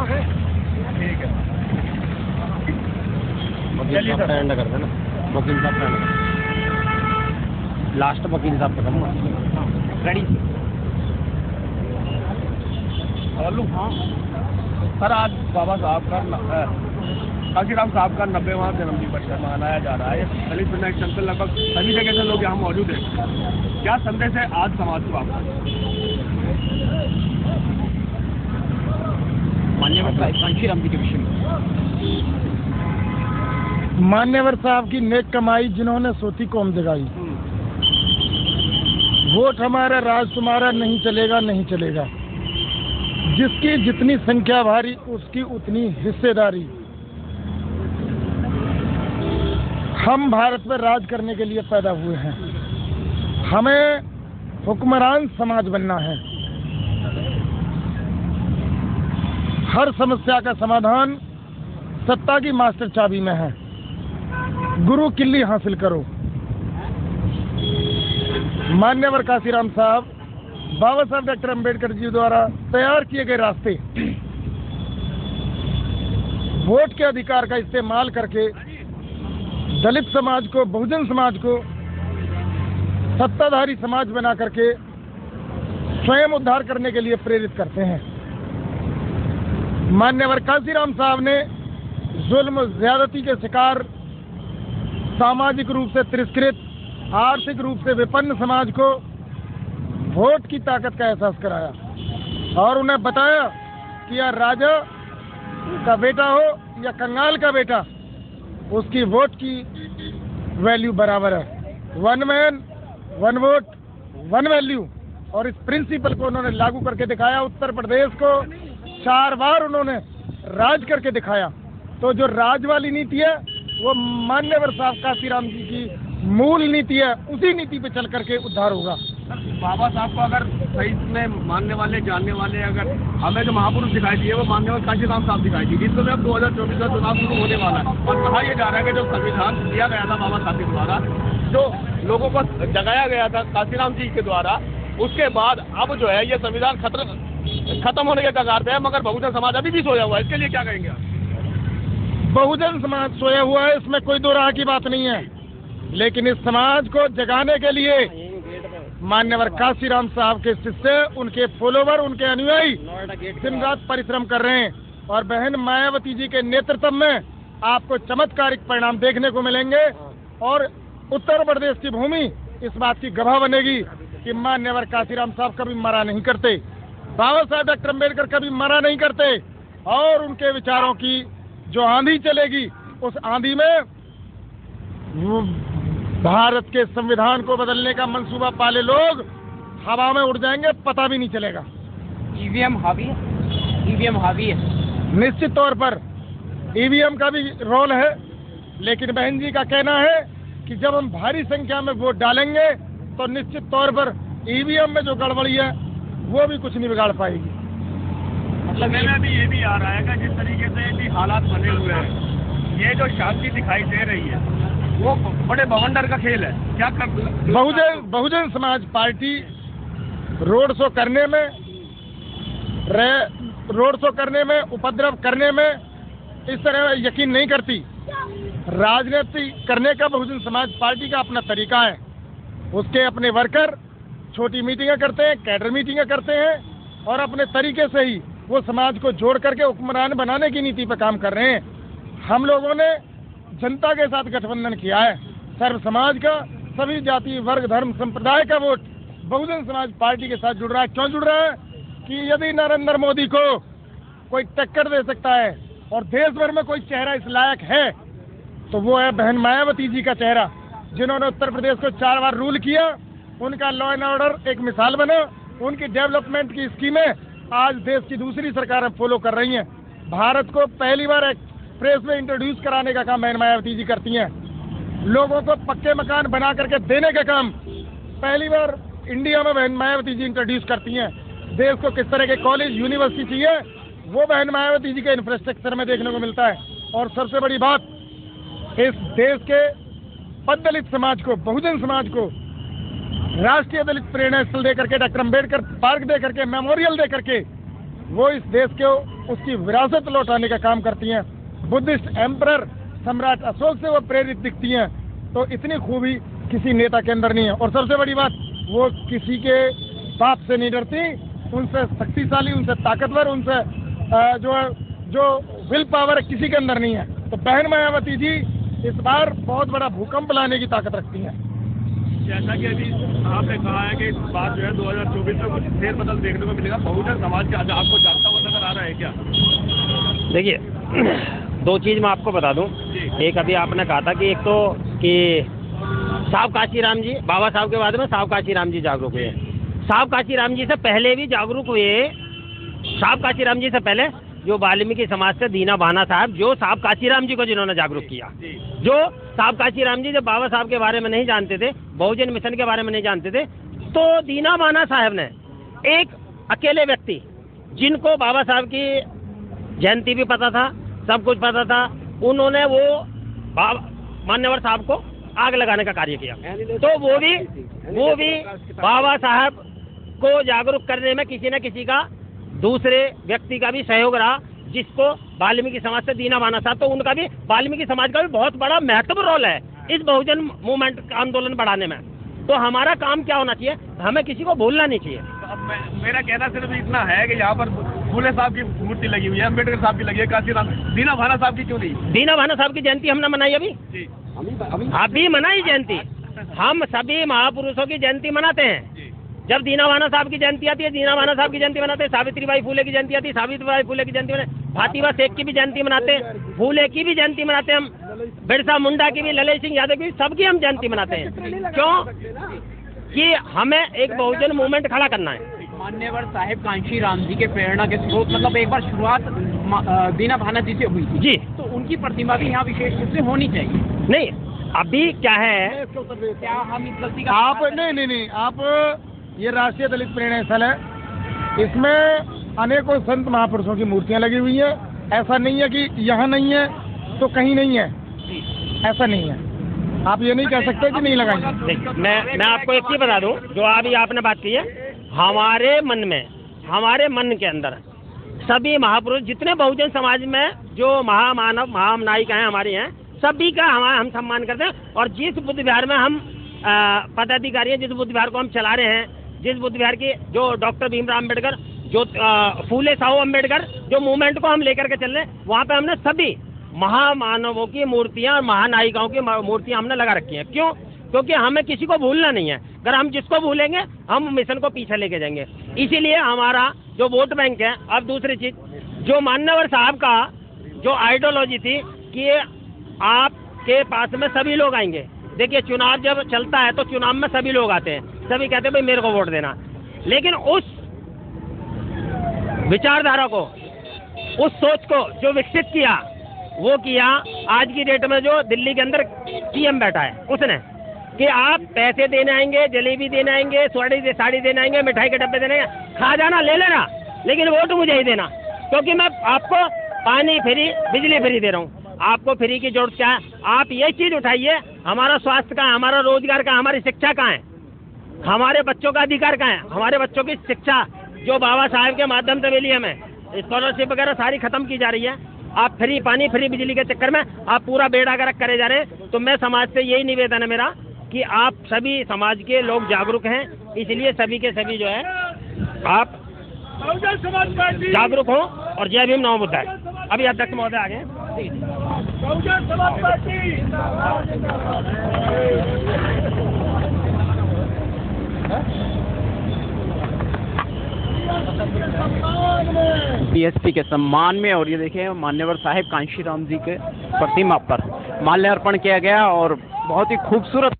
यहाँ है, ठीक है। वकील साहब एंड कर देना, वकील साहब एंड लास्ट वकील साहब खत्म रेडी। हाँ सर, आज बाबा साहब का काशीराम साहब का 90वां जन्मदिन वर्ष मनाया जा रहा है। दलित प्रेरणा संगठन लगभग सभी जगह से लोग यहाँ मौजूद हैं। क्या संदेश है आज समाज को आपका? मान्यवर काशीराम जी के विषय में। मान्यवर साहब की नेक कमाई जिन्होंने सोती कौम जगाई। वोट हमारा, राज तुम्हारा, नहीं चलेगा नहीं चलेगा। जिसकी जितनी संख्या भारी उसकी उतनी हिस्सेदारी। हम भारत पर राज करने के लिए पैदा हुए हैं। हमें हुक्मरान समाज बनना है। हर समस्या का समाधान सत्ता की मास्टर चाबी में है। गुरु किल्ली हासिल करो। मान्यवर काशीराम साहब, बाबा साहब डॉक्टर अंबेडकर जी द्वारा तैयार किए गए रास्ते, वोट के अधिकार का इस्तेमाल करके दलित समाज को, बहुजन समाज को सत्ताधारी समाज बना करके स्वयं उद्धार करने के लिए प्रेरित करते हैं। मान्यवर काशीराम साहब ने जुल्म, ज्यादती के शिकार, सामाजिक रूप से तिरस्कृत, आर्थिक रूप से विपन्न समाज को वोट की ताकत का एहसास कराया और उन्हें बताया कि या राजा का बेटा हो या कंगाल का बेटा, उसकी वोट की वैल्यू बराबर है। 1 मैन 1 वोट 1 वैल्यू। और इस प्रिंसिपल को उन्होंने लागू करके दिखाया। उत्तर प्रदेश को 4 बार उन्होंने राज करके दिखाया। तो जो राज वाली नीति है वो मान्यवर साहब काशीराम जी की मूल नीति है। उसी नीति पे चल करके उद्धार होगा। बाबा साहब को अगर सही में मानने वाले, जानने वाले, अगर हमें जो महापुरुष दिखाई दिए वो मान्यवर काशीराम साहब दिखाई दी, जिसको अब 2024 का चुनाव शुरू होने वाला है। और कहा यह जा रहा है कि जो संविधान दिया गया था बाबा साहब के द्वारा, जो लोगों को जगाया गया था काशीराम जी के द्वारा, उसके बाद अब जो है ये संविधान खत्म होने के कगार पे है, मगर बहुजन समाज अभी भी सोया हुआ है। इसके लिए क्या कहेंगे आप? बहुजन समाज सोया हुआ है, इसमें कोई दो राह की बात नहीं है। लेकिन इस समाज को जगाने के लिए मान्यवर काशीराम साहब के शिष्य, उनके फॉलोवर, उनके अनुयायी दिन रात परिश्रम कर रहे हैं। और बहन मायावती जी के नेतृत्व में आपको चमत्कारिक परिणाम देखने को मिलेंगे। और उत्तर प्रदेश की भूमि इस बात की गवाह बनेगी कि मान्यवर काशीराम साहब कभी मरा नहीं करते, बाबा साहब डॉक्टर अम्बेडकर कभी मरा नहीं करते। और उनके विचारों की जो आंधी चलेगी, उस आंधी में भारत के संविधान को बदलने का मंसूबा पाले लोग हवा में उड़ जाएंगे, पता भी नहीं चलेगा। ईवीएम हावी है, ईवीएम हावी है। निश्चित तौर पर ईवीएम का भी रोल है। लेकिन बहन जी का कहना है कि जब हम भारी संख्या में वोट डालेंगे तो निश्चित तौर पर ईवीएम में जो गड़बड़ी है वो भी कुछ नहीं बिगाड़ पाएगी। मतलब में भी ये भी आ रहा है कि जिस तरीके से भी हालात बने हुए हैं, ये जो शांति दिखाई दे रही है वो बड़े बवंडर का खेल है। क्या कर Bahujan Samaj party road show करने में, उपद्रव करने में इस तरह यकीन नहीं करती। राजनीति करने का बहुजन समाज पार्टी का अपना तरीका है। उसके अपने वर्कर छोटी मीटिंगें करते हैं, कैडर मीटिंगें करते हैं और अपने तरीके से ही वो समाज को जोड़ करके हुक्मरान बनाने की नीति पर काम कर रहे हैं। हम लोगों ने जनता के साथ गठबंधन किया है। सर्व समाज का, सभी जाति, वर्ग, धर्म, संप्रदाय का वोट बहुजन समाज पार्टी के साथ जुड़ रहा है। क्यों जुड़ रहा है? कि यदि नरेंद्र मोदी को कोई टक्कर दे सकता है और देश भर में कोई चेहरा इस लायक है तो वो है बहन मायावती जी का चेहरा, जिन्होंने उत्तर प्रदेश को 4 बार रूल किया। उनका लॉ एंड ऑर्डर एक मिसाल बना। उनकी डेवलपमेंट की स्कीमें आज देश की दूसरी सरकारें फॉलो कर रही हैं। भारत को पहली बार एक्सप्रेस में इंट्रोड्यूस कराने का काम बहन मायावती जी करती हैं। लोगों को पक्के मकान बना करके देने का काम पहली बार इंडिया में बहन मायावती जी इंट्रोड्यूस करती हैं। देश को किस तरह के कॉलेज, यूनिवर्सिटी चाहिए वो बहन मायावती जी के इंफ्रास्ट्रक्चर में देखने को मिलता है। और सबसे बड़ी बात, इस देश के दलित समाज को, बहुजन समाज को राष्ट्रीय दलित प्रेरणा स्थल दे करके, डॉक्टर अम्बेडकर पार्क दे करके, मेमोरियल दे करके वो इस देश को उसकी विरासत लौटाने का काम करती हैं। बुद्धिस्ट एम्परर सम्राट अशोक से वो प्रेरित दिखती हैं। तो इतनी खूबी किसी नेता के अंदर नहीं है। और सबसे बड़ी बात, वो किसी के बाप से नहीं डरती, उनसे शक्तिशाली, उनसे ताकतवर, उनसे जो विल पावर किसी के अंदर नहीं है। तो बहन मायावती जी इस बार बहुत बड़ा भूकंप लाने की ताकत रखती हैं। जैसा कि अभी आपने कहा है कि इस बार जो है 2024 में कुछ फेरबदल देखने को मिलेगा, बहुजन समाज के आपको जागता हुआ नजर आ रहा है क्या? देखिए, दो चीज़ मैं आपको बता दूं। एक अभी आपने कहा था कि एक तो कि साहब काशीराम जी, बाबा साहब के बाद में साहब काशीराम जी जागरूक हुए। साहब काशीराम जी से पहले भी जागरूक हुए। साहब काशीराम जी से पहले जो वाल्मीकि समाज से दीना भाना साहब, जो साहब काशीराम जी को जिन्होंने जागरूक किया, जो साहब काशीराम जी जब बाबा साहब के बारे में नहीं जानते थे, बहुजन मिशन के बारे में नहीं जानते थे, तो दीना भाना साहब ने एक अकेले व्यक्ति, जिनको बाबा साहब की जयंती भी पता था, सब कुछ पता था, उन्होंने वो मान्यवर साहब को आग लगाने का कार्य किया। तो वो भी बाबा साहब को जागरूक करने में किसी न किसी का, दूसरे व्यक्ति का भी सहयोग रहा, जिसको वाल्मीकि समाज से दीना भाना साहब, तो उनका भी, वाल्मीकि समाज का भी बहुत बड़ा महत्वपूर्ण रोल है इस बहुजन मूवमेंट का आंदोलन बढ़ाने में। तो हमारा काम क्या होना चाहिए, हमें किसी को भूलना नहीं चाहिए। अब मेरा कहना सिर्फ इतना है कि यहाँ पर फूले साहब की मूर्ति लगी हुई है, अम्बेडकर साहब की लगी है, काशीराम, दीना भाना साहब की क्यों नहीं? दीना भाना साहब की जयंती हमने मनाई अभी मनाई जयंती। हम सभी महापुरुषों की जयंती मनाते हैं। जब दीना भाना साहब की जयंती आती है, दीना भाना साहब की जयंती मनाते हैं। सावित्रीबाई फूले की जयंती आती है, सावित्रीबाई फूले की जयंती मनाते। फातिमा शेख की भी जयंती मनाते हैं, फूले की भी जयंती मनाते हैं हम, बिरसा मुंडा की भी, ललित सिंह यादव की भी, सबकी हम जयंती मनाते हैं। क्यों? कि हमें एक बहुजन मूवमेंट खड़ा करना है। मान्यवर साहेब कांशीराम जी के प्रेरणा के स्रोत, मतलब एक बार शुरुआत दीना भाना जी से हुई थी जी, तो उनकी प्रतिमा भी यहाँ विशेष रूप से होनी चाहिए। नहीं, अभी क्या है, क्या हम इस गलती का आप नहीं, आप ये राष्ट्रीय दलित प्रेरणा स्थल है, इसमें अनेकों संत महापुरुषों की मूर्तियां लगी हुई है। ऐसा नहीं है कि यहाँ नहीं है तो कहीं नहीं है, ऐसा नहीं है। आप ये नहीं कह सकते कि नहीं लगाएंगे। मैं आपको एक चीज बता दूं, जो अभी आपने बात की है, हमारे मन के अंदर सभी महापुरुष, जितने बहुजन समाज में जो महामानव महानायिका हैं हमारी हैं, सभी का हम सम्मान करते हैं। और जिस बुद्ध विहार में हम पदाधिकारी हैं, जिस बुद्ध विहार को हम चला रहे हैं, जिस बुद्ध विहार की जो डॉक्टर भीमराव अम्बेडकर, जो फूले साहू अम्बेडकर, जो मूवमेंट को हम लेकर के चल रहे हैं, वहाँ पे हमने सभी महामानवों की मूर्तियाँ और महानायिकाओं की मूर्तियाँ हमने लगा रखी हैं। क्यों? क्योंकि हमें किसी को भूलना नहीं है। अगर हम जिसको भूलेंगे, हम मिशन को पीछे लेके जाएंगे। इसीलिए हमारा जो वोट बैंक है। अब दूसरी चीज, जो मान्यवर साहब का जो आइडियोलॉजी थी कि आपके पास में सभी लोग आएंगे। देखिए, चुनाव जब चलता है तो चुनाव में सभी लोग आते हैं, सभी कहते हैं भाई मेरे को वोट देना। लेकिन उस विचारधारा को, उस सोच को जो विकसित किया, वो किया आज की डेट में जो दिल्ली के अंदर सीएम बैठा है, उसने, कि आप पैसे देने आएंगे, जलेबी देने आएंगे, साड़ी देने आएंगे, मिठाई के डब्बे देने आएंगे, खा जाना, ले लेना, लेकिन वोट मुझे ही देना, क्योंकि मैं आपको पानी फ्री, बिजली फ्री दे रहा हूँ। आपको फ्री की जरूरत क्या है? आप ये चीज उठाइए, हमारा स्वास्थ्य कहाँ है, हमारा रोजगार कहाँ, हमारी शिक्षा कहाँ है, हमारे बच्चों का अधिकार कहाँ है, हमारे बच्चों की शिक्षा जो बाबा साहब के माध्यम से मिली हमें, स्कॉलरशिप वगैरह सारी खत्म की जा रही है। आप फ्री पानी, फ्री बिजली के चक्कर में आप पूरा बेड़ा गर्क करे जा रहे हैं। तो मैं समाज से यही निवेदन है मेरा कि आप सभी समाज के लोग जागरूक हैं, इसलिए सभी के सभी जो है आप जागरूक हो। और जय भीम, नमो बुद्धाय। अभी अध्यक्ष महोदय आ गए। डीएसपी के सम्मान में, और ये देखिए मान्यवर साहेब कांशीराम जी के प्रतिमा पर माल्यार्पण किया गया और बहुत ही खूबसूरत